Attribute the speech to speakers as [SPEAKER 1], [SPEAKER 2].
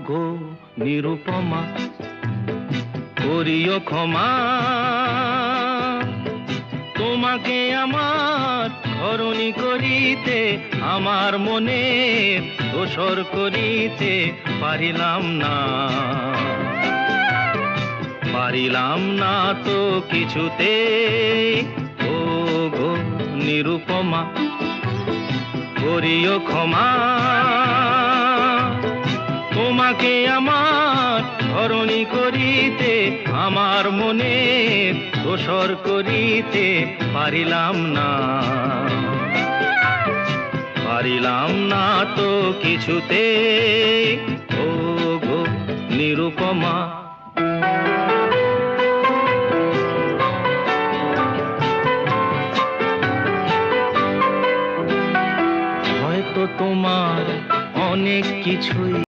[SPEAKER 1] গো নিরুপমা, করিও ক্ষমা। তোমাকে আমার ধরণী করিতে, আমার মনে দোসর করিতে পারিলাম না, পারিলাম না তো কিছুতে। ও গো নিরুপমা, করিও ক্ষমা। তোমাকে আমার ধরণী করিতে, আমার মনে দোসর করিতে পারিলাম না, পারিলাম না তো কিছুতে। ও গো নিরুপমা। হয়তো তোমার অনেক কিছুই